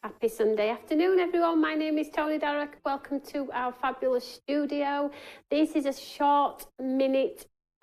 Happy Sunday afternoon, everyone. My name is Toni. Welcome to our fabulous studio. This is a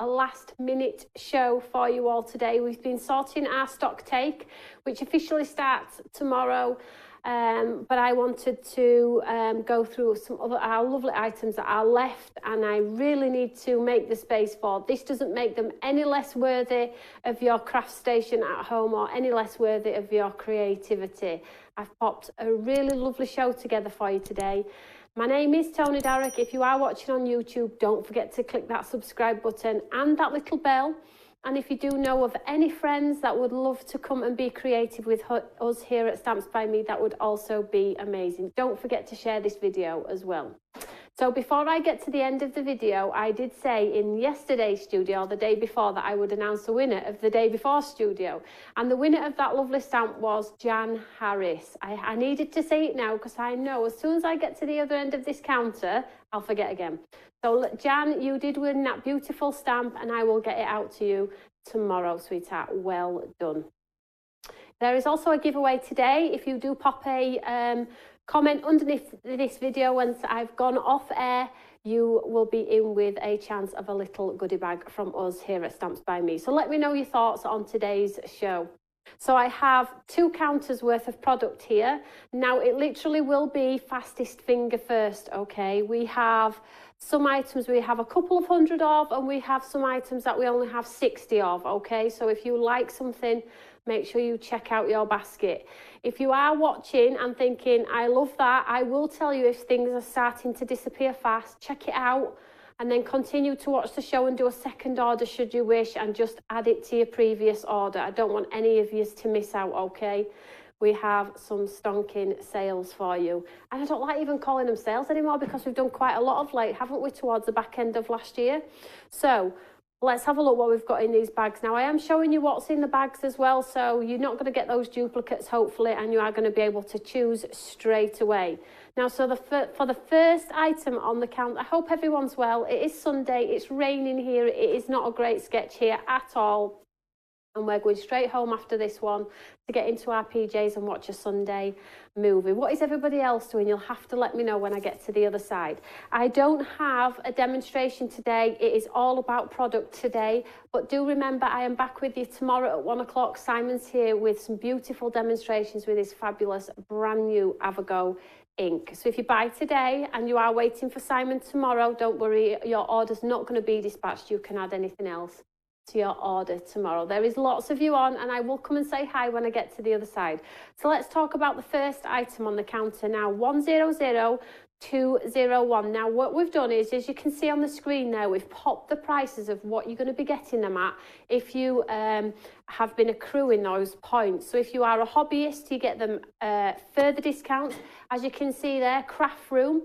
last minute show for you all today. We've been sorting our stock take, which officially starts tomorrow. But I wanted to go through some of our lovely items that are left, and I really need to make the space for. This doesn't make them any less worthy of your craft station at home or any less worthy of your creativity. I've popped a really lovely show together for you today. My name is Toni Darroch. If you are watching on YouTube, don't forget to click that subscribe button and that little bell. And if you do know of any friends that would love to come and be creative with us here at Stamps by Me, that would also be amazing. Don't forget to share this video as well. So before I get to the end of the video, I did say in yesterday's studio, the day before, that I would announce the winner of the day before studio. And the winner of that lovely stamp was Jan Harris. I needed to say it now because I know as soon as I get to the other end of this counter, I'll forget again. So Jan, you did win that beautiful stamp and I will get it out to you tomorrow, sweetheart. Well done. There is also a giveaway today. If you do pop a comment underneath this video once I've gone off air, you will be in with a chance of a little goodie bag from us here at Stamps by Me. So let me know your thoughts on today's show. So I have 2 counters worth of product here. Now it literally will be fastest finger first, okay? We have some items we have a couple of hundred of, and we have some items that we only have 60 of, okay? So if you like something, make sure you check out your basket. If you are watching and thinking, I love that, I will tell you if things are starting to disappear fast, check it out and then continue to watch the show and do a second order should you wish, and just add it to your previous order. I don't want any of you to miss out, okay? We have some stonking sales for you. And I don't like even calling them sales anymore because we've done quite a lot of late, haven't we, towards the back end of last year? So let's have a look what we've got in these bags. Now, I am showing you what's in the bags as well, so you're not going to get those duplicates, hopefully, and you are going to be able to choose straight away. Now, so for the first item on the count, I hope everyone's well. It is Sunday. It's raining here. It is not a great sketch here at all. And we're going straight home after this one to get into our PJs and watch a Sunday movie. What is everybody else doing? You'll have to let me know when I get to the other side. I don't have a demonstration today. It is all about product today. But do remember, I am back with you tomorrow at 1 o'clock. Simon's here with some beautiful demonstrations with his fabulous brand new Avogo ink. So if you buy today and you are waiting for Simon tomorrow, don't worry, your order's not going to be dispatched. You can add anything else to your order tomorrow. There is lots of you on, and I will come and say hi when I get to the other side. So let's talk about the first item on the counter now, 100201. Now what we've done is, as you can see on the screen there, we've popped the prices of what you're going to be getting them at if you have been accruing those points. So if you are a hobbyist, you get them further discounts. As you can see there, craft room,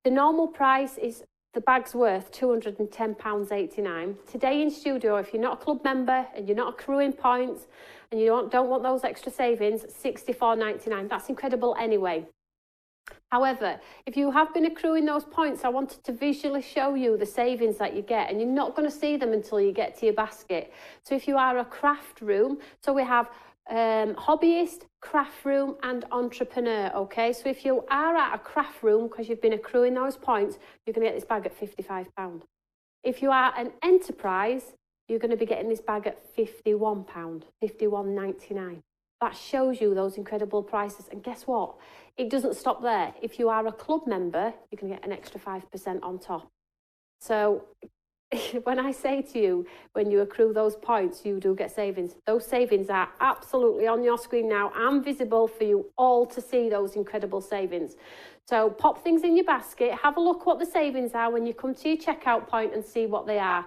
the normal price is the bag's worth £210.89. Today in studio, if you're not a club member and you're not accruing points and you don't want those extra savings, £64.99. That's incredible anyway. However, if you have been accruing those points, I wanted to visually show you the savings that you get, and you're not going to see them until you get to your basket. So if you are a craft room, so we have hobbyist, craft room and entrepreneur, okay? So if you are at a craft room because you've been accruing those points, you're going to get this bag at £55. If you are an enterprise, you're going to be getting this bag at £51, £51.99. That shows you those incredible prices. And guess what? It doesn't stop there. If you are a club member, you can get an extra 5% on top. So when I say to you, when you accrue those points, you do get savings. Those savings are absolutely on your screen now and visible for you all to see those incredible savings. So pop things in your basket, have a look what the savings are when you come to your checkout point and see what they are.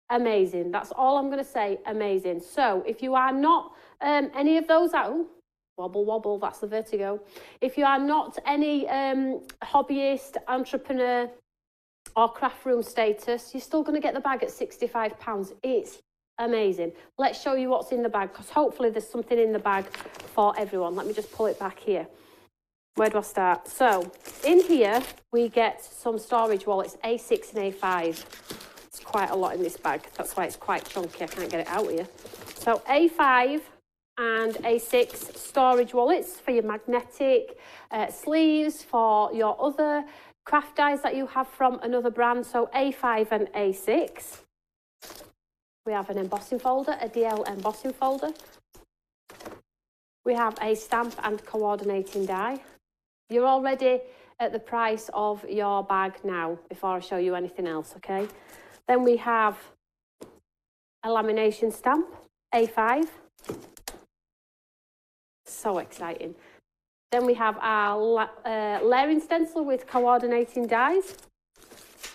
Amazing. That's all I'm going to say. Amazing. So if you are not any of those out, wobble, wobble, that's the vertigo. If you are not any hobbyist, entrepreneur, or craft room status, you're still going to get the bag at £65. It's amazing. Let's show you what's in the bag, because hopefully there's something in the bag for everyone. Let me just pull it back here. Where do I start? So in here we get some storage wallets, A6 and A5. It's quite a lot in this bag. That's why it's quite chunky. I can't get it out here. So A5 and A6 storage wallets for your magnetic sleeves, for your other craft dies that you have from another brand. So A5 and A6. We have an embossing folder, a DL embossing folder. We have a stamp and coordinating die. You're already at the price of your bag now before I show you anything else, okay? Then we have a lamination stamp, A5. So exciting. Then we have our layering stencil with coordinating dies.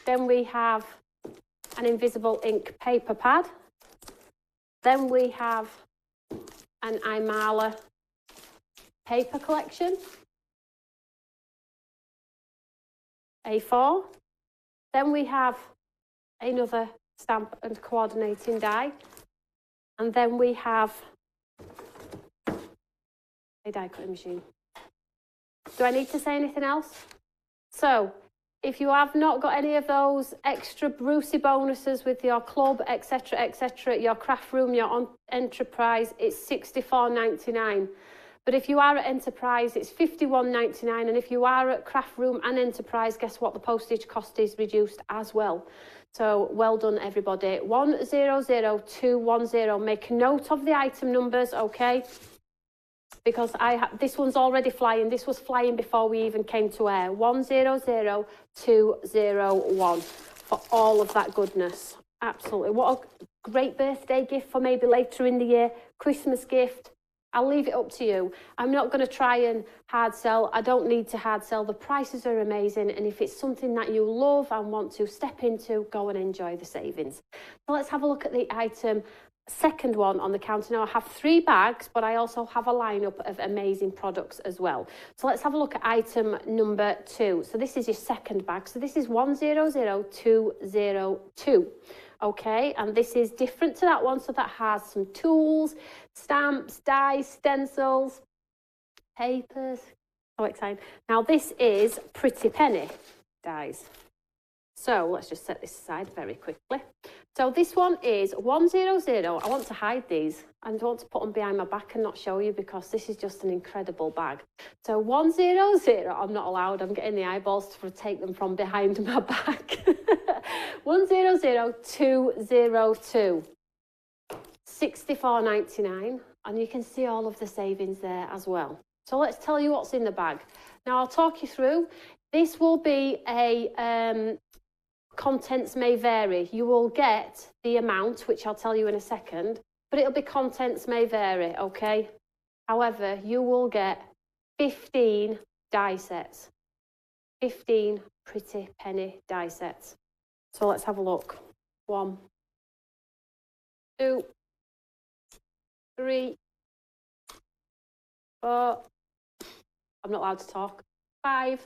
Then we have an invisible ink paper pad. Then we have an Imala paper collection, A4. Then we have another stamp and coordinating die. And then we have a die cutting machine. Do I need to say anything else? So, if you have not got any of those extra Brucey bonuses with your club, etc., etc., your craft room, your enterprise, it's $64.99. But if you are at enterprise, it's $51.99. And if you are at craft room and enterprise, guess what? The postage cost is reduced as well. So well done, everybody. 100210. Make note of the item numbers, okay? Because this one's already flying. This was flying before we even came to air. 100201 for all of that goodness. Absolutely. What a great birthday gift for maybe later in the year. Christmas gift. I'll leave it up to you. I'm not going to try and hard sell. I don't need to hard sell. The prices are amazing. And if it's something that you love and want to step into, go and enjoy the savings. So let's have a look at the item. Second one on the counter. Now I have 3 bags, but I also have a lineup of amazing products as well. So let's have a look at item number 2. So this is your second bag. So this is 100202. Okay, and this is different to that one. So that has some tools, stamps, dies, stencils, papers. So exciting. Now this is Pretty Penny dies. So let's just set this aside very quickly. So this one is 100. I want to hide these. I don't want to put them behind my back and not show you because this is just an incredible bag. So 100, I'm not allowed. I'm getting the eyeballs to take them from behind my back. 100202. $64.99. And you can see all of the savings there as well. So let's tell you what's in the bag. Now I'll talk you through. This will be a... contents may vary. You will get the amount, which I'll tell you in a second, but it'll be contents may vary, okay? However, you will get 15 die sets. 15 Pretty Penny die sets. So let's have a look. 1, 2, 3, 4. I'm not allowed to talk. 5.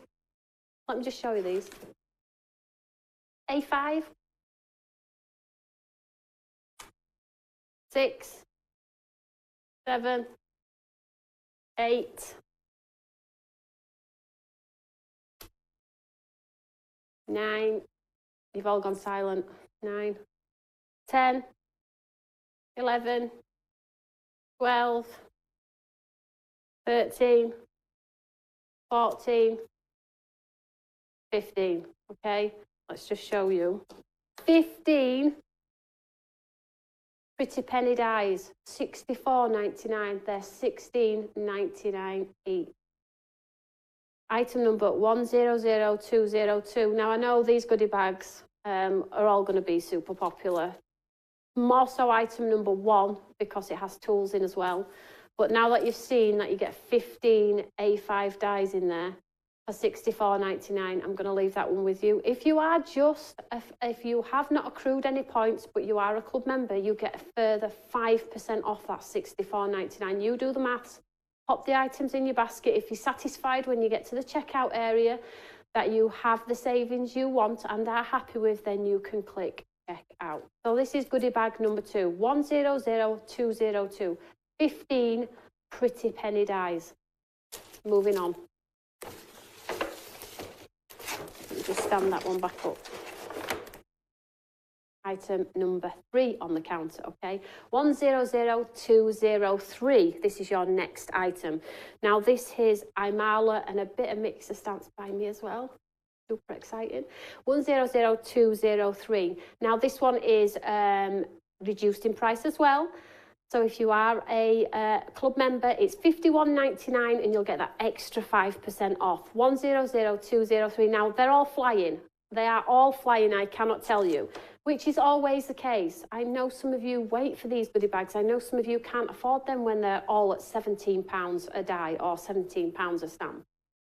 Let me just show you these. A5, 6, 7, 8, 9, you've all gone silent, 9, 10, 11, 12, 13, 14, 15, okay? Let's just show you. 15 Pretty Penny dies, $64.99. They're $16.99 each. Item number 100202. Now I know these goodie bags are all going to be super popular. More so item number 1 because it has tools in as well. But now that you've seen that you get 15 A5 dies in there, for $64.99, I'm going to leave that one with you. If you are if you have not accrued any points, but you are a club member, you get a further 5% off that $64.99. You do the maths, pop the items in your basket. If you're satisfied when you get to the checkout area that you have the savings you want and are happy with, then you can click check out. So this is goodie bag number 2, 100202. 15 Pretty Penny dies. Moving on. Let me just stand that one back up. item number 3 on the counter, okay? 100203, this is your next item. Now this is Imala and a bit of mixer stamps by me as well. Super exciting. 100203. Now this one is reduced in price as well. So if you are a club member, it's $51.99 and you'll get that extra 5% off. 100203. Now they're all flying. They are all flying, I cannot tell you, which is always the case. I know some of you wait for these goodie bags. I know some of you can't afford them when they're all at £17 a die or £17 a stamp.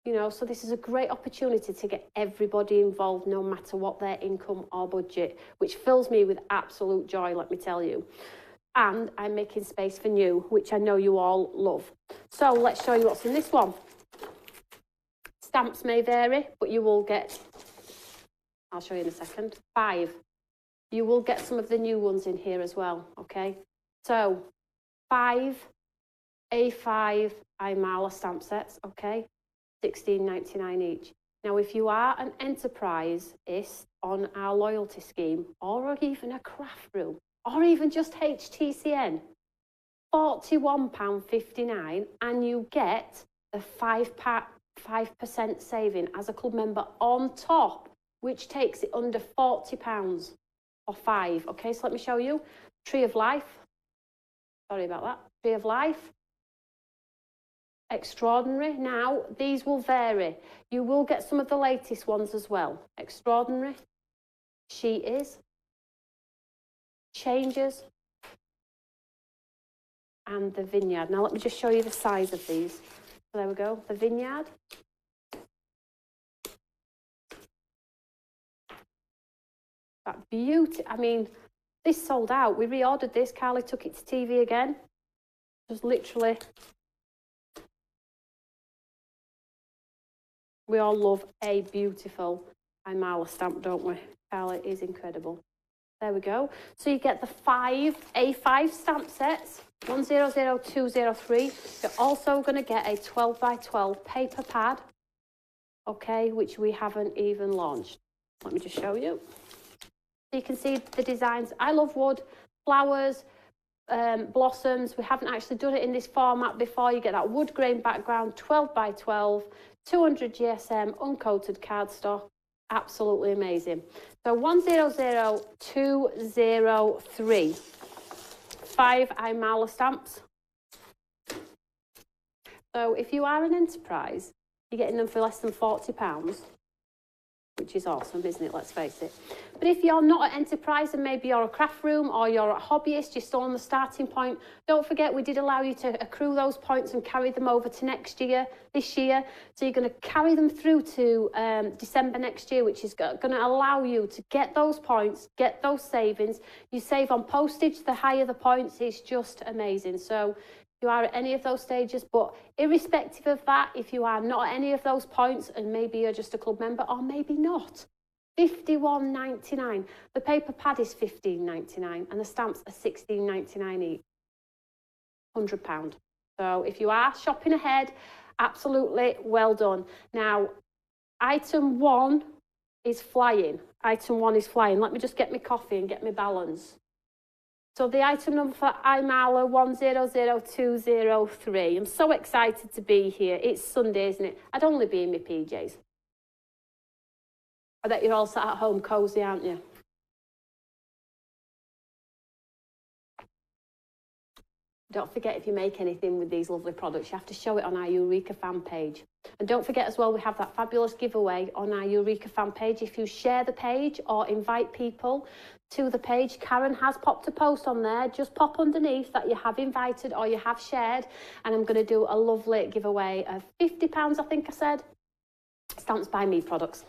You know, so this is a great opportunity to get everybody involved, no matter what their income or budget, which fills me with absolute joy, let me tell you. And I'm making space for new, which I know you all love. So let's show you what's in this one. Stamps may vary, but you will get, I'll show you in a second, 5. You will get some of the new ones in here as well, okay? So 5 A5 Imala stamp sets, okay? $16.99 each. Now, if you are an enterprise-ist on our loyalty scheme, or even a craft room, or even just HTCN, £41.59, and you get the 5% saving as a club member on top, which takes it under £40 or 5. Okay, so let me show you. Tree of Life. Sorry about that. Tree of Life. Extraordinary. Now, these will vary. You will get some of the latest ones as well. Extraordinary. She Is. Changes. And the Vineyard. Now, let me just show you the size of these. So there we go. The Vineyard. That beauty. I mean, this sold out. We reordered this. Carly took it to TV again. Just literally. We all love a beautiful Imala stamp, don't we? Carly is incredible. There we go. So you get the 5 A5 stamp sets, 100203. You're also going to get a 12x12 paper pad, okay, which we haven't even launched. Let me just show you. So you can see the designs. I love wood, flowers, blossoms. We haven't actually done it in this format before. You get that wood grain background, 12x12, 200 GSM, uncoated cardstock. Absolutely amazing. So 100203. 5 Imala stamps. So if you are an enterprise, you're getting them for less than £40, which is awesome, isn't it? Let's face it. But if you're not an enterprise and maybe you're a craft room or you're a hobbyist, you're still on the starting point, don't forget we did allow you to accrue those points and carry them over to this year. So you're going to carry them through to December next year, which is going to allow you to get those points, get those savings. You save on postage, the higher the points, it's just amazing. So you are at any of those stages, but irrespective of that, if you are not at any of those points and maybe you're just a club member or maybe not, $51.99. The paper pad is $15.99 and the stamps are $16.99 each. £100. So if you are shopping ahead, absolutely well done. Now, item 1 is flying. Item 1 is flying. Let me just get my coffee and get my balance. So the item number for Imala 100203. I'm so excited to be here. It's Sunday, isn't it? I'd only be in my PJs. I bet you're all sat at home cosy, aren't you? Don't forget, if you make anything with these lovely products, you have to show it on our Eureka fan page. And don't forget as well, we have that fabulous giveaway on our Eureka fan page. If you share the page or invite people to the page, Karen has popped a post on there. Just pop underneath that you have invited or you have shared. And I'm going to do a lovely giveaway of £50, I think I said, Stamps by Me products.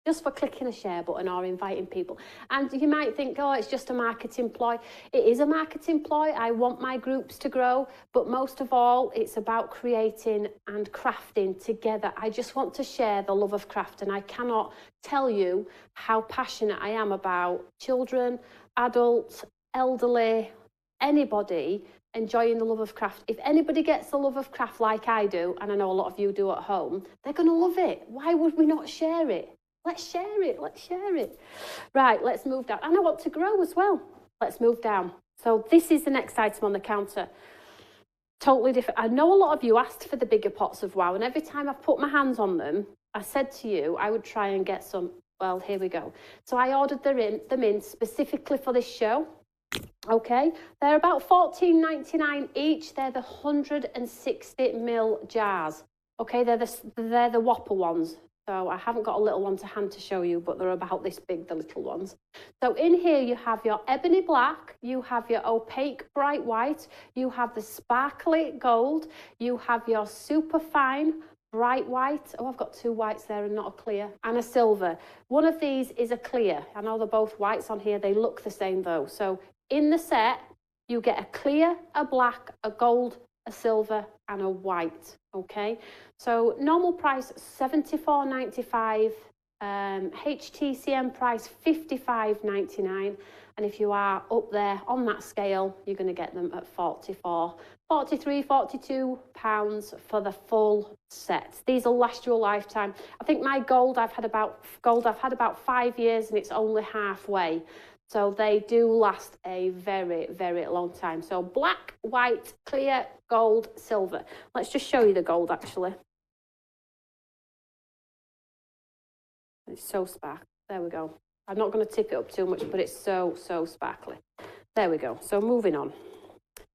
Just for clicking a share button or inviting people. And you might think, oh, it's just a marketing ploy. It is a marketing ploy. I want my groups to grow, but most of all, it's about creating and crafting together. I just want to share the love of craft, and I cannot tell you how passionate I am about children, adults, elderly, anybody enjoying the love of craft. If anybody gets the love of craft like I do, and I know a lot of you do at home, they're going to love it. Why would we not share it? Let's share it. Let's share it. Right, let's move down. And I want to grow as well. Let's move down. So this is the next item on the counter. Totally different. I know a lot of you asked for the bigger pots of wow, and every time I've put my hands on them, I said to you I would try and get some. Well, here we go. So I ordered them in specifically for this show. Okay, they're about $14.99 each. They're the 160ml jars. Okay, they're the Whopper ones. So I haven't got a little one to hand to show you, but they're about this big, the little ones. So in here you have your ebony black, you have your opaque bright white, you have the sparkly gold, you have your super fine bright white. Oh, I've got two whites there and not a clear, and a silver. One of these is a clear. I know they're both whites on here. They look the same though. So in the set, you get a clear, a black, a gold, a silver, and a white. Okay, so normal price $74.95, HTCN price $55.99, and if you are up there on that scale, you're going to get them at 44, 43, 42 pounds for the full set. These will last you a lifetime. I think my gold I've had about 5 years, and it's only halfway. So they do last a very, very long time. So black, white, clear, gold, silver. Let's just show you the gold, actually. It's so sparkly. There we go. I'm not going to tip it up too much, but it's so sparkly. There we go. So moving on.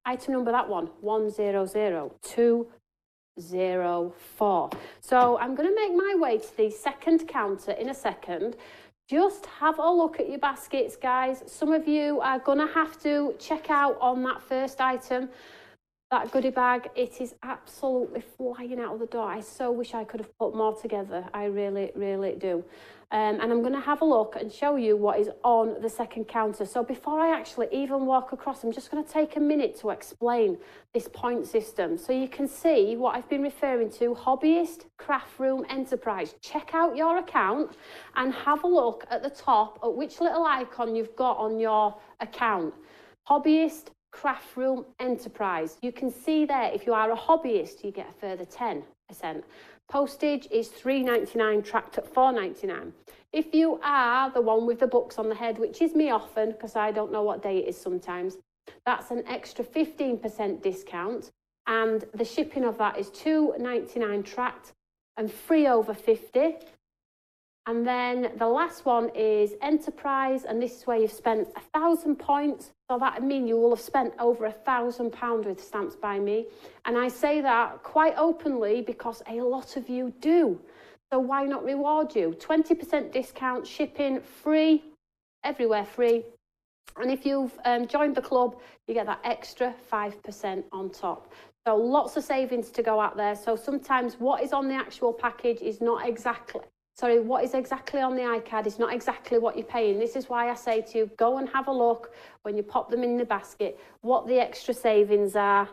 Item number, that one, 100204. So I'm going to make my way to the second counter in a second. Just have a look at your baskets, guys. Some of you are going to have to check out on that first item, that goodie bag. It is absolutely flying out of the door. I so wish I could have put more together. I really, really do. And I'm going to have a look and show you what is on the second counter. So before I actually even walk across, I'm just going to take a minute to explain this point system so you can see what I've been referring to, hobbyist, craft room, enterprise. Check out your account and have a look at the top at which little icon you've got on your account. Hobbyist, craft room, enterprise. You can see there, if you are a hobbyist, you get a further 10%. Postage is $3.99, tracked at $4.99. If you are the one with the books on the head, which is me often, because I don't know what day it is sometimes, that's an extra 15% discount, and the shipping of that is $2.99 tracked and free over 50. And then the last one is enterprise, and this is where you've spent 1,000 points. So that means you will have spent over £1,000 with Stamps by Me. And I say that quite openly because a lot of you do. So why not reward you? 20% discount, shipping free, everywhere free. And if you've joined the club, you get that extra 5% on top. So lots of savings to go out there. So sometimes what is on the actual package is not exactly, what is exactly on the iCard is not exactly what you're paying. This is why I say to you, go and have a look when you pop them in the basket, what the extra savings are.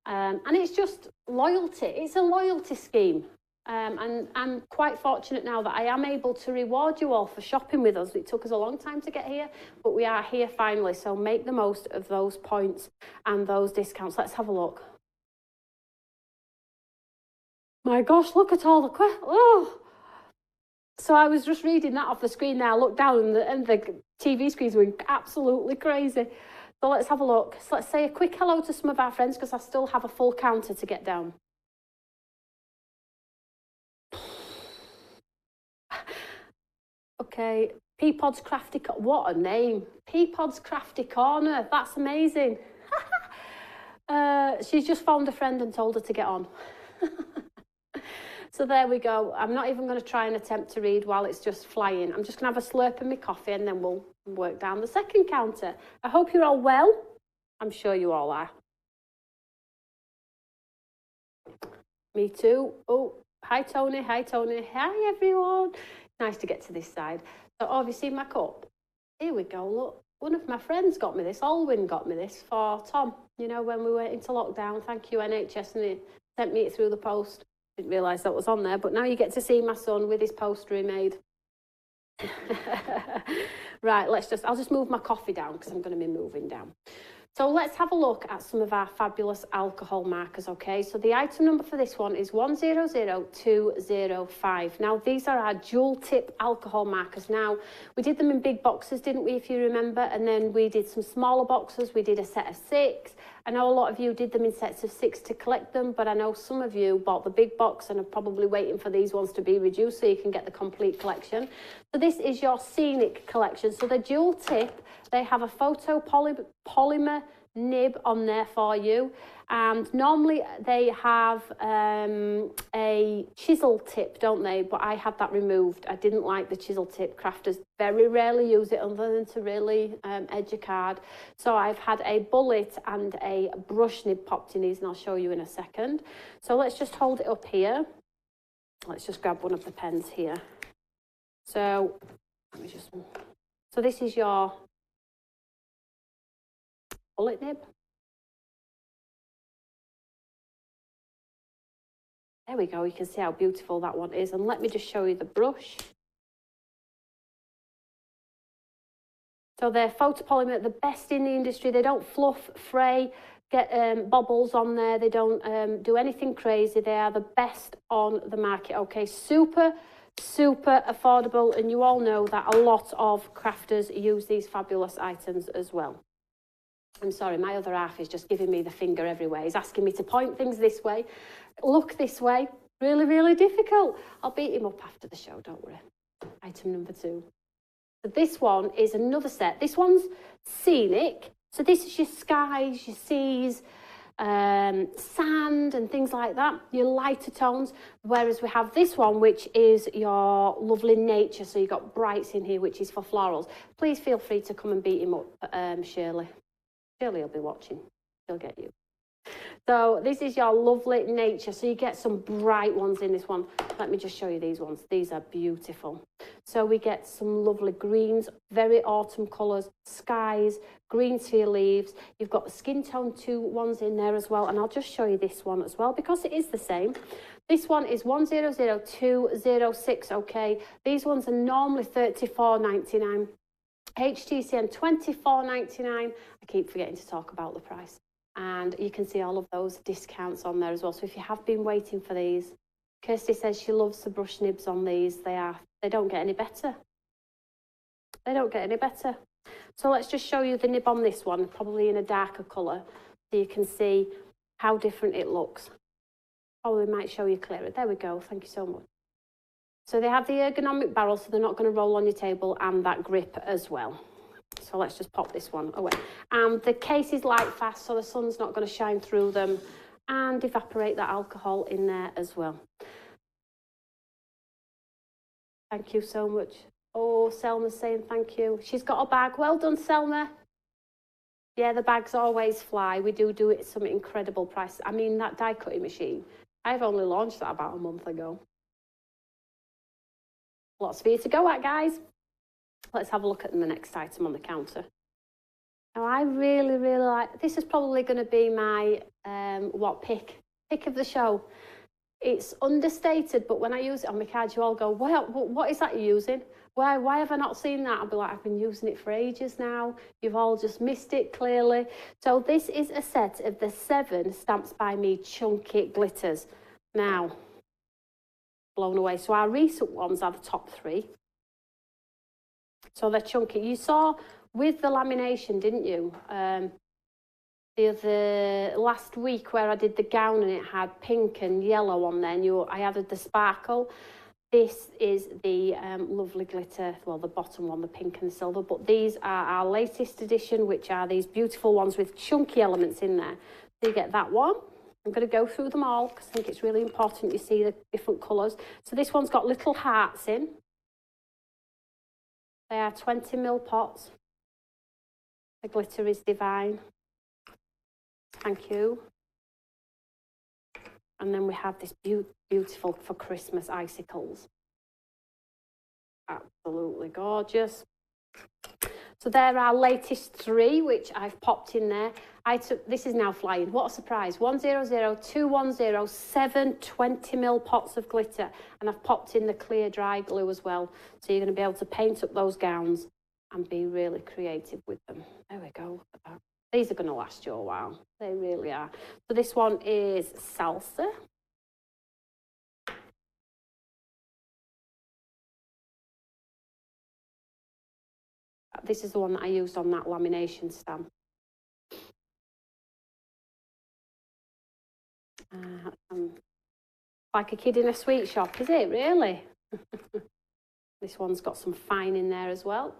And it's just loyalty. It's a loyalty scheme. And I'm quite fortunate now that I am able to reward you all for shopping with us. It took us a long time to get here, but we are here finally. So make the most of those points and those discounts. Let's have a look. My gosh, look at all the oh. So I was just reading that off the screen there. I looked down and the TV screen's going absolutely crazy. So let's have a look. So let's say a quick hello to some of our friends because I still have a full counter to get down. Okay, Peapod's Crafty Corner. What a name. Peapod's Crafty Corner. That's amazing. She's just phoned a friend and told her to get on. So there we go. I'm not even going to try and attempt to read while it's just flying. I'm just going to have a slurp of my coffee and then we'll work down the second counter. I hope you're all well. I'm sure you all are. Me too. Oh, hi Toni. Hi Toni. Hi everyone. Nice to get to this side. So obviously my cup. Here we go. Look, one of my friends got me this. Alwyn got me this for Tom. You know, when we went into lockdown. Thank you NHS, and they sent me it through the post. Didn't realise that was on there, but now you get to see my son with his poster he made. Right, I'll just move my coffee down because I'm going to be moving down. So let's have a look at some of our fabulous alcohol markers, okay? So the item number for this one is 100205. Now, these are our dual tip alcohol markers. Now, we did them in big boxes, didn't we, if you remember? And then we did some smaller boxes. We did a set of 6. I know a lot of you did them in sets of 6 to collect them, but I know some of you bought the big box and are probably waiting for these ones to be reduced so you can get the complete collection. So this is your scenic collection. So the dual tip, they have a photo polymer nib on there for you, and normally they have a chisel tip, don't they? But I had that removed. I didn't like the chisel tip. Crafters very rarely use it other than to really edge a card. So I've had a bullet and a brush nib popped in these, and I'll show you in a second. So let's just hold it up here. Let's just grab one of the pens here. So this is your bullet nib. There we go, you can see how beautiful that one is. And let me just show you the brush. So they're photopolymer, the best in the industry. They don't fluff, fray, get bobbles on there. They don't do anything crazy. They are the best on the market, okay? Super affordable, and you all know that a lot of crafters use these fabulous items as well. I'm sorry, my other half is just giving me the finger everywhere. He's asking me to point things this way, look this way. Really difficult. I'll beat him up after the show, don't worry. Item number 2. So this one is another set. This one's scenic. So this is your skies, your seas, sand and things like that, your lighter tones, whereas we have this one which is your lovely nature. So you've got brights in here, which is for florals. Please feel free to come and beat him up, Shirley. Shirley will be watching. She'll get you. So this is your lovely nature. So you get some bright ones in this one. Let me just show you these ones. These are beautiful. So we get some lovely greens, very autumn colours, skies, greens for your leaves. You've got skin tone 2 ones in there as well. And I'll just show you this one as well because it is the same. This one is 100206, okay? These ones are normally $34.99. HTCN $24.99. I keep forgetting to talk about the price. And you can see all of those discounts on there as well. So if you have been waiting for these, Kirsty says she loves the brush nibs on these. They don't get any better. They don't get any better. So let's just show you the nib on this one, probably in a darker colour, so you can see how different it looks. Probably might show you clearer. There we go. Thank you so much. So they have the ergonomic barrel, so they're not going to roll on your table, and that grip as well. So let's just pop this one away. And the case is light fast, so the sun's not going to shine through them and evaporate that alcohol in there as well. Thank you so much. Oh, Selma's saying thank you. She's got a bag. Well done, Selma. Yeah, the bags always fly. We do it at some incredible price. I mean, that die cutting machine, I've only launched that about a month ago. Lots for you to go at, guys. Let's have a look at the next item on the counter. Now, I really like, this is probably going to be my, pick of the show. It's understated, but when I use it on my cards, you all go, well, what is that you're using? Why have I not seen that? I'll be like, I've been using it for ages now. You've all just missed it, clearly. So this is a set of the 7 Stamps by Me Chunky Glitters. Now, blown away. So our recent ones are the top 3. So they're chunky. You saw with the lamination, didn't you? The last week where I did the gown and it had pink and yellow on there, and I added the sparkle. This is the lovely glitter, well, the bottom one, the pink and the silver, but these are our latest edition, which are these beautiful ones with chunky elements in there. So you get that one. I'm going to go through them all because I think it's really important you see the different colours. So this one's got little hearts in. They are 20ml pots. The glitter is divine. Thank you. And then we have this beautiful for Christmas icicles. Absolutely gorgeous. So there are our latest 3, which I've popped in there. This is now flying. What a surprise. 100, 210, 7 20ml pots of glitter. And I've popped in the clear dry glue as well. So you're going to be able to paint up those gowns and be really creative with them. There we go. Look at that. These are going to last you a while. They really are. So this one is Salsa. This is the one that I used on that lamination stamp. Like a kid in a sweet shop, is it really? This one's got some fine in there as well.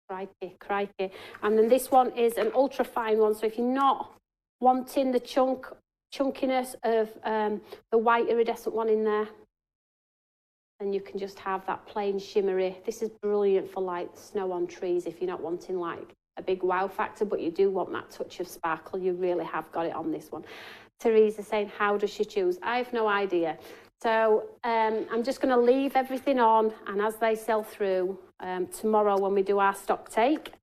Crikey, crikey. And then this one is an ultra fine one. So if you're not wanting the chunkiness of the white iridescent one in there, then you can just have that plain shimmery. This is brilliant for like snow on trees if you're not wanting like a big wow factor, but you do want that touch of sparkle. You really have got it on this one. Teresa saying, how does she choose? I have no idea. So I'm just going to leave everything on, and as they sell through tomorrow when we do our stock take,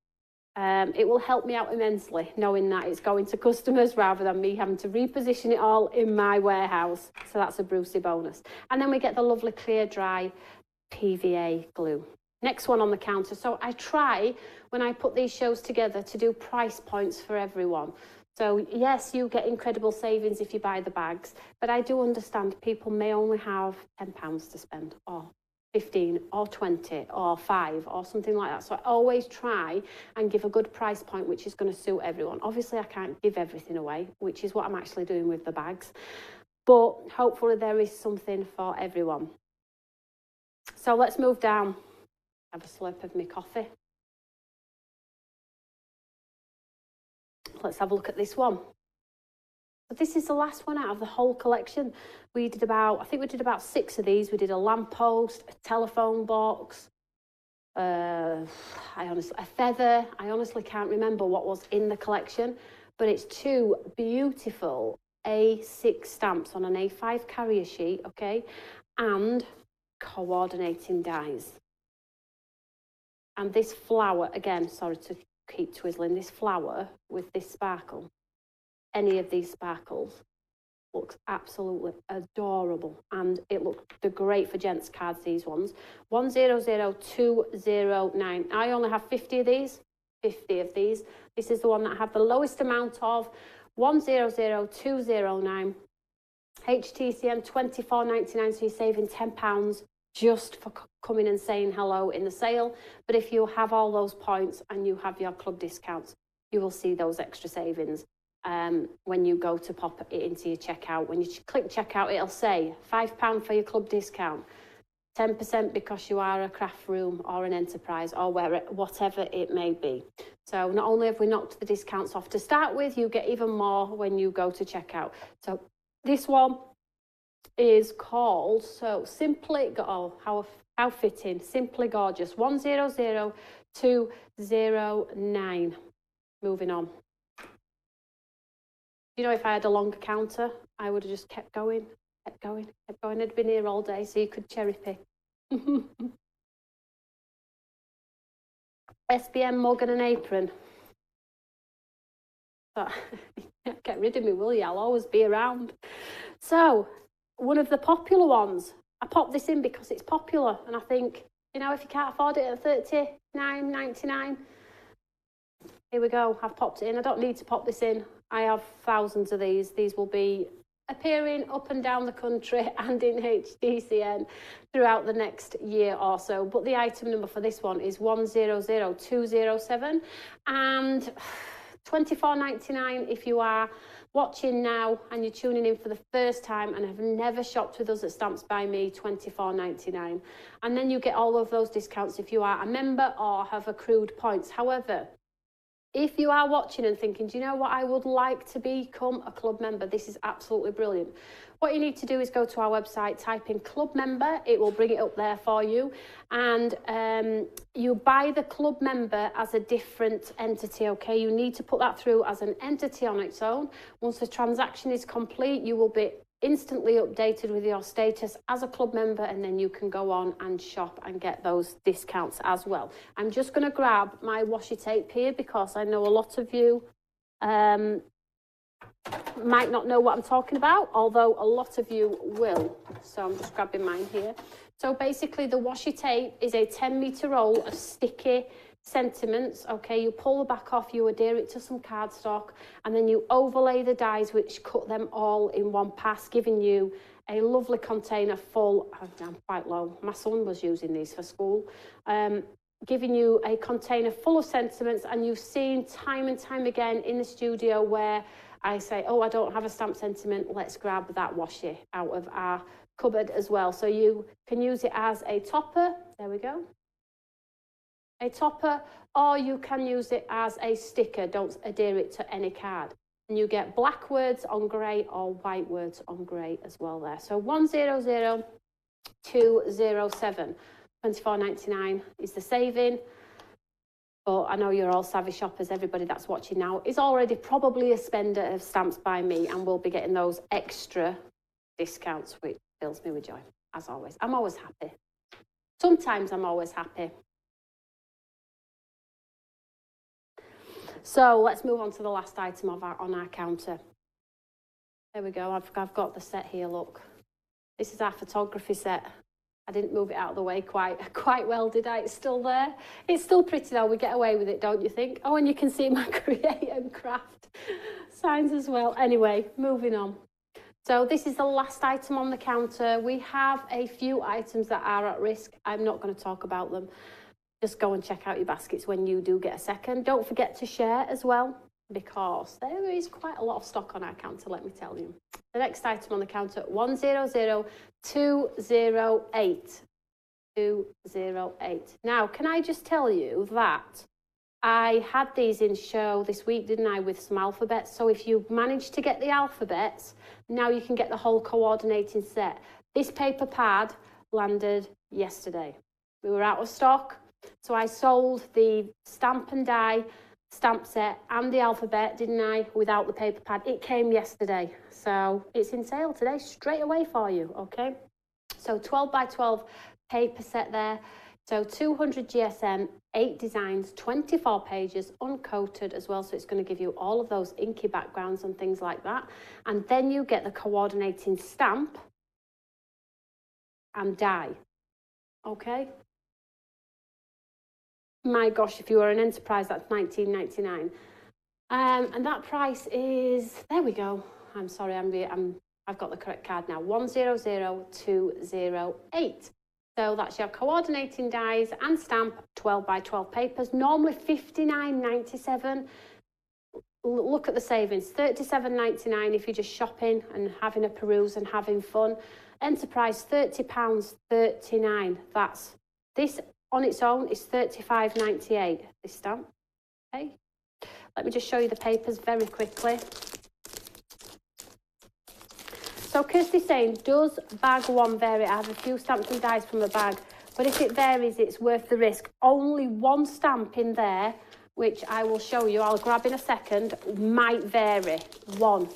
it will help me out immensely knowing that it's going to customers rather than me having to reposition it all in my warehouse. So that's a Brucey bonus. And then we get the lovely clear dry PVA glue. Next one on the counter. So I try, when I put these shows together, to do price points for everyone. So yes, you get incredible savings if you buy the bags, but I do understand people may only have £10 to spend, or 15 or 20 or 5 or something like that. So I always try and give a good price point which is going to suit everyone. Obviously I can't give everything away, which is what I'm actually doing with the bags, but hopefully there is something for everyone. So let's move down. Have a slurp of my coffee. Let's have a look at this one. So this is the last one out of the whole collection. We did about, I think we did about 6 of these. We did a lamppost, a telephone box, a feather. I honestly can't remember what was in the collection, but it's 2 beautiful A6 stamps on an A5 carrier sheet, okay, and coordinating dies. And this flower, again, sorry to keep twizzling, this flower with this sparkle, any of these sparkles, looks absolutely adorable, and they're great for gents cards, these ones. 100209. I only have 50 of these. This is the one that I have the lowest amount of. 100209. HTCN 24.99, so you're saving £10 just for coming and saying hello in the sale. But if you have all those points and you have your club discounts, you will see those extra savings when you go to pop it into your checkout. When you click checkout, it'll say £5 for your club discount, 10% because you are a craft room or an enterprise or whatever it may be. So not only have we knocked the discounts off to start with, you get even more when you go to checkout. So this one is called, so Simply, oh, how fitting, Simply Gorgeous, 100209. Moving on. You know, if I had a longer counter, I would have just kept going. I'd been here all day, so you could cherry pick. SBM mug and an apron. But get rid of me, will you? I'll always be around. So, one of the popular ones. I popped this in because it's popular, and I think, you know, if you can't afford it at $39.99, here we go. I've popped it in. I don't need to pop this in. I have thousands of these. These will be appearing up and down the country and in HTCN throughout the next year or so. But the item number for this one is 100207, and $24.99 if you are watching now and you're tuning in for the first time and have never shopped with us at Stamps by Me, $24.99. And then you get all of those discounts if you are a member or have accrued points. However, if you are watching and thinking, do you know what, I would like to become a club member, this is absolutely brilliant. What you need to do is go to our website, type in club member, it will bring it up there for you, and you buy the club member as a different entity, okay? You need to put that through as an entity on its own. Once the transaction is complete, you will be instantly updated with your status as a club member, and then you can go on and shop and get those discounts as well. I'm just going to grab my washi tape here because I know a lot of you might not know what I'm talking about, although a lot of you will. So I'm just grabbing mine here. So basically the washi tape is a 10-meter roll of sticky sentiments, okay, you pull the back off, you adhere it to some cardstock, and then you overlay the dies, which cut them all in one pass, giving you a lovely container full. I'm quite low. My son was using these for school. Giving you a container full of sentiments, and you've seen time and time again in the studio where I say, oh, I don't have a stamp sentiment, let's grab that washi out of our cupboard as well. So you can use it as a topper. There we go. A topper, or you can use it as a sticker. Don't adhere it to any card. And you get black words on grey or white words on grey as well there. So 100207, $24.99 is the saving. But I know you're all savvy shoppers. Everybody that's watching now is already probably a spender of stamps by me and will be getting those extra discounts, which fills me with joy, as always. I'm always happy. Sometimes I'm always happy. So let's move on to the last item on our counter. There we go. I've got the set here, look. This is our photography set. I didn't move it out of the way quite well, did I? It's still there. It's still pretty though. We get away with it, don't you think? Oh, and you can see my create and craft signs as well. Anyway, moving on. So this is the last item on the counter. We have a few items that are at risk. I'm not going to talk about them. Just go and check out your baskets when you do get a second. Don't forget to share as well, because there is quite a lot of stock on our counter, let me tell you. The next item on the counter, 100208. 208. Now, can I just tell you that I had these in show this week, didn't I, with some alphabets. So if you managed to get the alphabets, now you can get the whole coordinating set. This paper pad landed yesterday. We were out of stock, so I sold the stamp and die stamp set and the alphabet, didn't I, without the paper pad. It came yesterday, so it's in sale today straight away for you, okay? So 12 by 12 paper set there. So 200 GSM, 8 designs, 24 pages, uncoated as well. So it's going to give you all of those inky backgrounds and things like that. And then you get the coordinating stamp and die. Okay? My gosh, if you are an enterprise, that's $19.99. And that price is, there we go. I'm sorry, I've got the correct card now. 100208. So that's your coordinating dies and stamp, 12 by 12 papers, normally $59.97. Look at the savings, $37.99 if you're just shopping and having a peruse and having fun. Enterprise, £30.39. That's, this on its own is $35.98, this stamp. Okay, let me just show you the papers very quickly. So Kirsty's saying, does bag one vary? I have a few stamps and dies from the bag, but if it varies, it's worth the risk. Only one stamp in there, which I will show you, I'll grab in a second, might vary. One.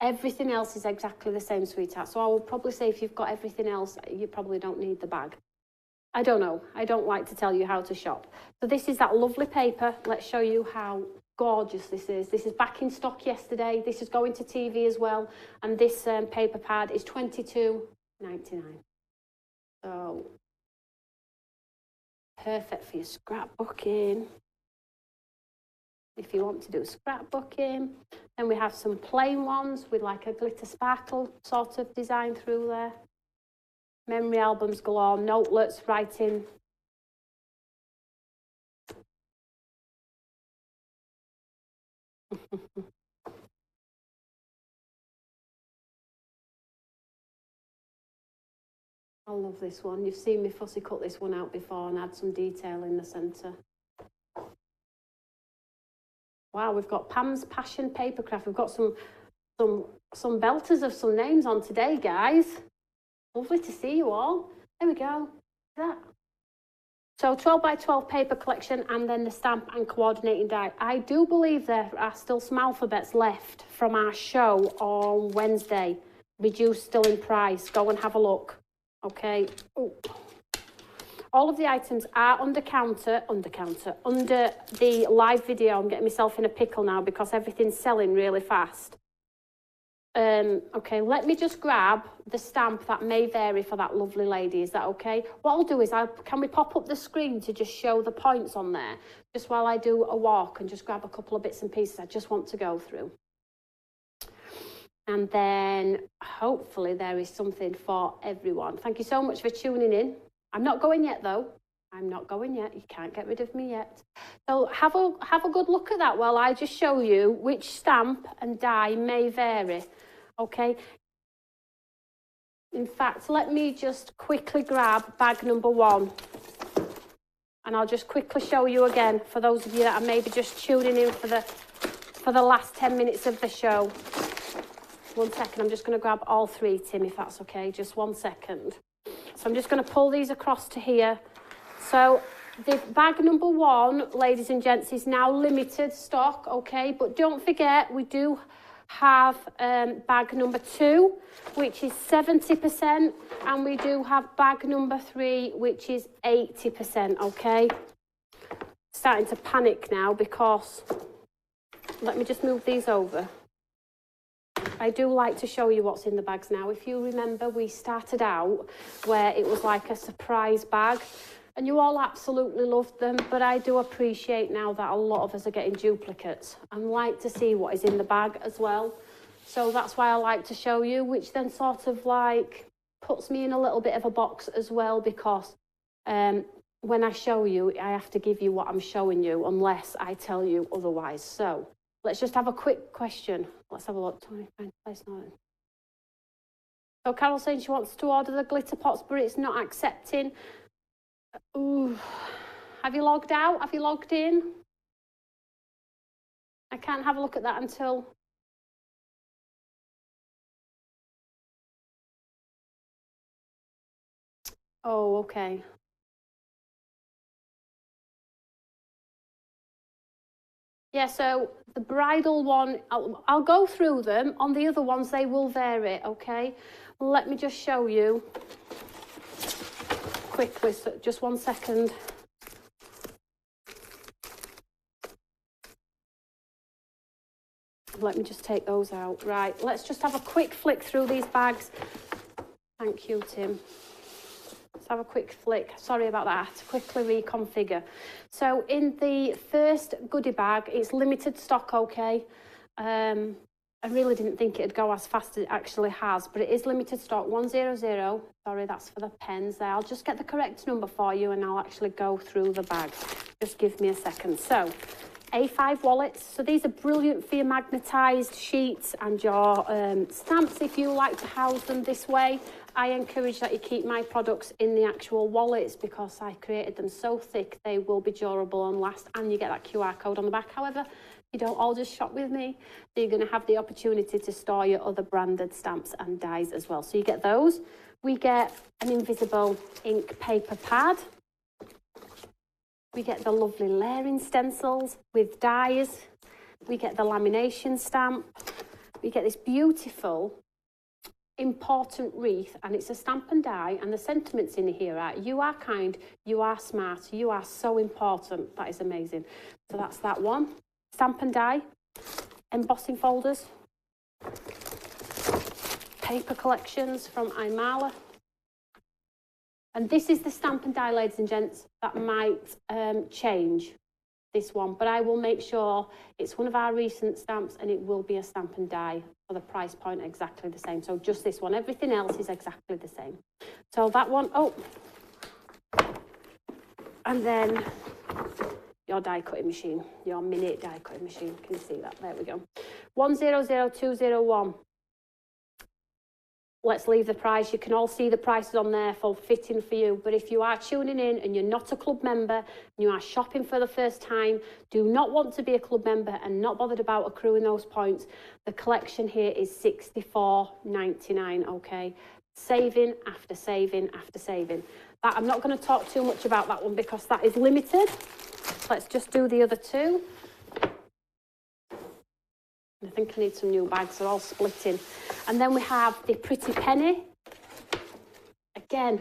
Everything else is exactly the same, sweetheart. So I will probably say if you've got everything else, you probably don't need the bag. I don't know. I don't like to tell you how to shop. So this is that lovely paper. Let's show you how gorgeous this is. This is back in stock yesterday. This is going to TV as well. And this paper pad is $22.99. So perfect for your scrapbooking. If you want to do scrapbooking. Then we have some plain ones with like a glitter sparkle sort of design through there. Memory albums galore, notelets, writing. I love this one. You've seen me fussy cut this one out before and add some detail in the centre. Wow, we've got Pam's Passion Papercraft. We've got some belters of some names on today, guys. Lovely to see you all. There we go. That. So 12 by 12 paper collection and then the stamp and coordinating die. I do believe there are still some alphabets left from our show on Wednesday. Reduced still in price. Go and have a look. Okay. Ooh. All of the items are under the live video. I'm getting myself in a pickle now because everything's selling really fast. Okay, let me just grab the stamp that may vary for that lovely lady. Is that okay? What I'll do is, can we pop up the screen to just show the points on there? Just while I do a walk and just grab a couple of bits and pieces I just want to go through. And then hopefully there is something for everyone. Thank you so much for tuning in. I'm not going yet though. I'm not going yet. You can't get rid of me yet. So have a good look at that while I just show you which stamp and die may vary. Okay. In fact, let me just quickly grab bag number 1. And I'll just quickly show you again for those of you that are maybe just tuning in for the last 10 minutes of the show. 1 second, I'm just going to grab all 3, Tim, if that's okay. Just 1 second. So I'm just going to pull these across to here. So the bag number 1, ladies and gents, is now limited stock, okay? But don't forget, we do have bag number 2, which is 70%, and we do have bag number 3, which is 80%, okay? Starting to panic now because, let me just move these over. I do like to show you what's in the bags now. If you remember, we started out where it was like a surprise bag, and you all absolutely loved them, but I do appreciate now that a lot of us are getting duplicates and like to see what is in the bag as well. So that's why I like to show you, which then sort of like puts me in a little bit of a box as well, because when I show you, I have to give you what I'm showing you unless I tell you otherwise. So let's just have a quick question. Let's have a look. Toni, place not in. So Carol's saying she wants to order the glitter pots, but it's not accepting. Ooh. Have you logged out? Have you logged in? I can't have a look at that until... Oh, okay. Yeah, so the bridal one, I'll go through them. On the other ones, they will vary, okay? Let me just show you quickly, so just 1 second. Let me just take those out. Right, let's just have a quick flick through these bags. Thank you, Tim. Let's have a quick flick. Sorry about that. I have to quickly reconfigure. So in the first goodie bag, it's limited stock, okay? I really didn't think it'd go as fast as it actually has, but it is limited stock, 100. Sorry, that's for the pens there. I'll just get the correct number for you and I'll actually go through the bag. Just give me a second. So, A5 wallets. So these are brilliant for your magnetised sheets and your stamps if you like to house them this way. I encourage that you keep my products in the actual wallets because I created them so thick they will be durable and last, and you get that QR code on the back. However, you don't all just shop with me, so you're going to have the opportunity to store your other branded stamps and dies as well. So you get those. We get an invisible ink paper pad. We get the lovely layering stencils with dies. We get the lamination stamp. We get this beautiful important wreath, and it's a stamp and die, and the sentiments in here are you are kind, you are smart, you are so important. That is amazing. So that's that one. Stamp and die, embossing folders, paper collections from Imala. And this is the stamp and die, ladies and gents, that might change this one, but I will make sure it's one of our recent stamps and it will be a stamp and die for the price point exactly the same. So just this one, everything else is exactly the same. So that one, oh, and then your die cutting machine, your mini die cutting machine. Can you see that? There we go. 100201. Let's leave the price. You can all see the prices on there for fitting for you. But if you are tuning in and you're not a club member and you are shopping for the first time, do not want to be a club member and not bothered about accruing those points, the collection here is $64.99, okay? Saving after saving after saving. That, I'm not going to talk too much about that one because that is limited. Let's just do the other two. I think I need some new bags, they're all splitting. And then we have the Pretty Penny. Again,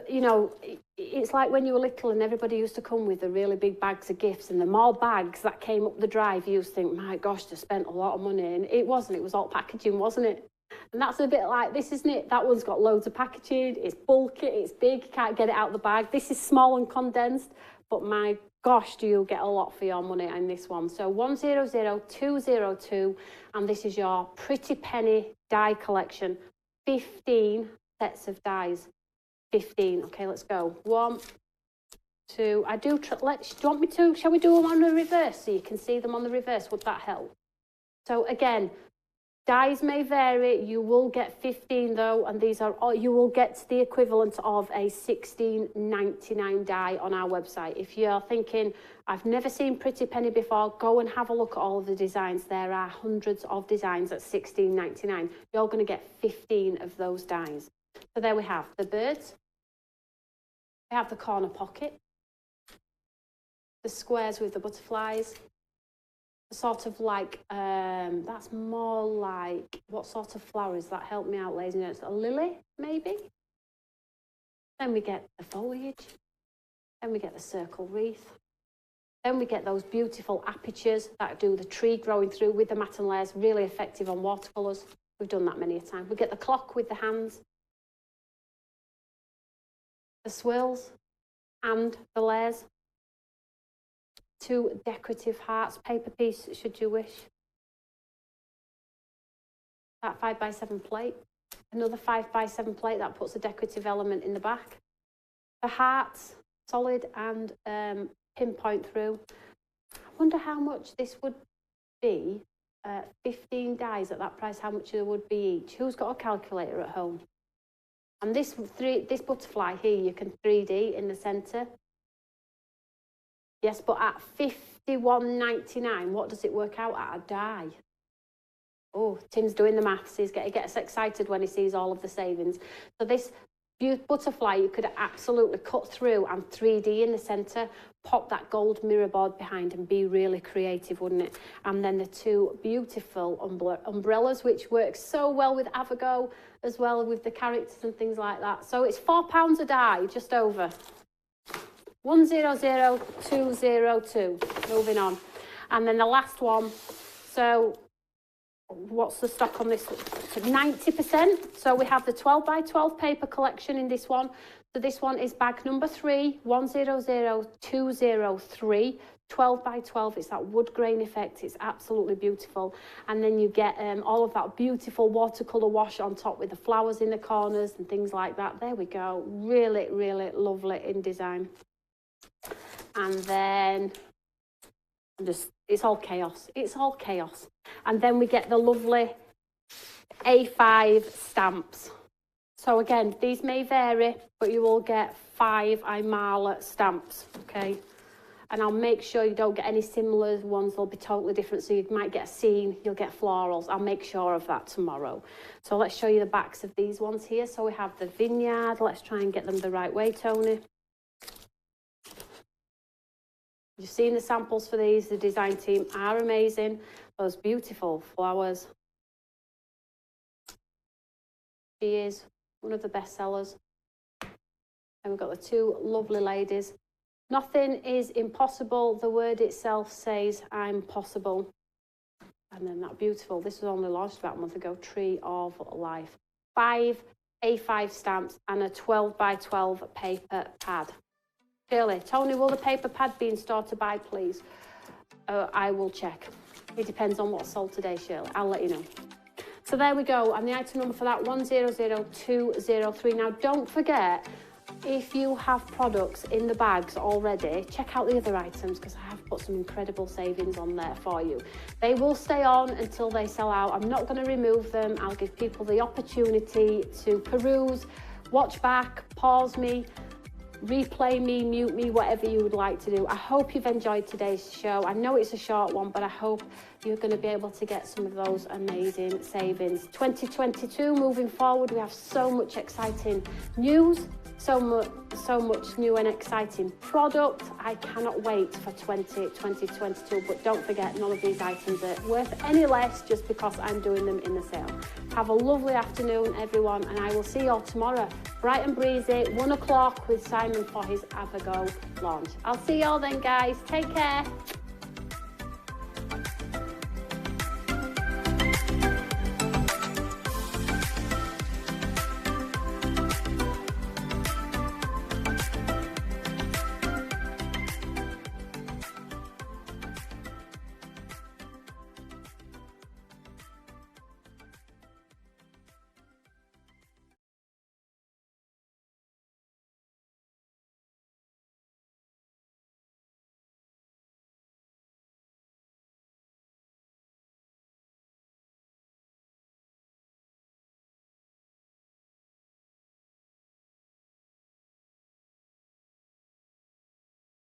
you know, it's like when you were little and everybody used to come with the really big bags of gifts, and the more bags that came up the drive, you used to think, my gosh, they spent a lot of money. And it wasn't, it was all packaging, wasn't it? And that's a bit like this, isn't it? That one's got loads of packaging, it's bulky, it's big, you can't get it out of the bag. This is small and condensed, but my gosh, do you get a lot for your money in this one. So 100202, and this is your Pretty Penny die collection. 15 sets of dies. 15. Okay, let's go. 1, 2. Do you want me to? Shall we do them on the reverse so you can see them on the reverse? Would that help? So again, dies may vary. You will get 15 though, and these are all, you will get the equivalent of a $16.99 die on our website. If you're thinking, I've never seen Pretty Penny before, go and have a look at all of the designs. There are hundreds of designs at $16.99. You're going to get 15 of those dies. So there we have the birds, we have the corner pocket, the squares with the butterflies, sort of like, that's more like, what sort of flower is that? Help me out, ladies and gents. A lily, maybe? Then we get the foliage, then we get the circle wreath, then we get those beautiful apertures that do the tree growing through with the matte and layers, really effective on watercolours. We've done that many a time. We get the clock with the hands, the swirls and the layers, 2 decorative hearts, paper piece should you wish, that 5x7 plate, another 5x7 plate that puts a decorative element in the back, the hearts, solid and pinpoint through. I wonder how much this would be, 15 dies at that price, how much there would be each. Who's got a calculator at home? And this butterfly here, you can 3D in the centre. Yes, but at $51.99, what does it work out at a die? Oh, Tim's doing the maths. He gets excited when he sees all of the savings. So this butterfly, you could absolutely cut through and 3D in the centre, pop that gold mirror board behind and be really creative, wouldn't it? And then the 2 beautiful umbrellas, which works so well with Avogo, as well with the characters and things like that. So it's £4 a die, just over. 100202. Moving on. And then the last one. So what's the stock on this? 90%. So we have the 12x12 paper collection in this one. So this one is bag number 3, 100203. 12x12, it's that wood grain effect, it's absolutely beautiful. And then you get all of that beautiful watercolour wash on top with the flowers in the corners and things like that. There we go, really, really lovely in design. And then it's all chaos, it's all chaos. And then we get the lovely A5 stamps. So again, these may vary, but you will get 5 Imala stamps, okay? And I'll make sure you don't get any similar ones. They'll be totally different. So you might get a scene, you'll get florals. I'll make sure of that tomorrow. So let's show you the backs of these ones here. So we have the vineyard. Let's try and get them the right way, Tony. You've seen the samples for these. The design team are amazing. Those beautiful flowers. She is one of the best sellers. And we've got the 2 lovely ladies. Nothing is impossible. The word itself says, I'm possible. And then that beautiful, this was only launched about a month ago, Tree of Life. 5 A5 stamps and a 12x12 paper pad. Shirley, Tony, will the paper pad be in store to buy, please? I will check. It depends on what's sold today, Shirley. I'll let you know. So there we go. And the item number for that, 100203. Now, don't forget, if you have products in the bags already, check out the other items because I have put some incredible savings on there for you. They will stay on until they sell out. I'm not going to remove them. I'll give people the opportunity to peruse, watch back, pause me, replay me, mute me, whatever you would like to do. I hope you've enjoyed today's show. I know it's a short one, but I hope you're going to be able to get some of those amazing savings. 2022 moving forward, we have so much exciting news, so much new and exciting product. I cannot wait for 2022, but don't forget, none of these items are worth any less just because I'm doing them in the sale. Have a lovely afternoon, everyone, and I will see you all tomorrow, bright and breezy, 1 o'clock with Simon for his Have a Go launch. I'll see you all then, guys. Take care.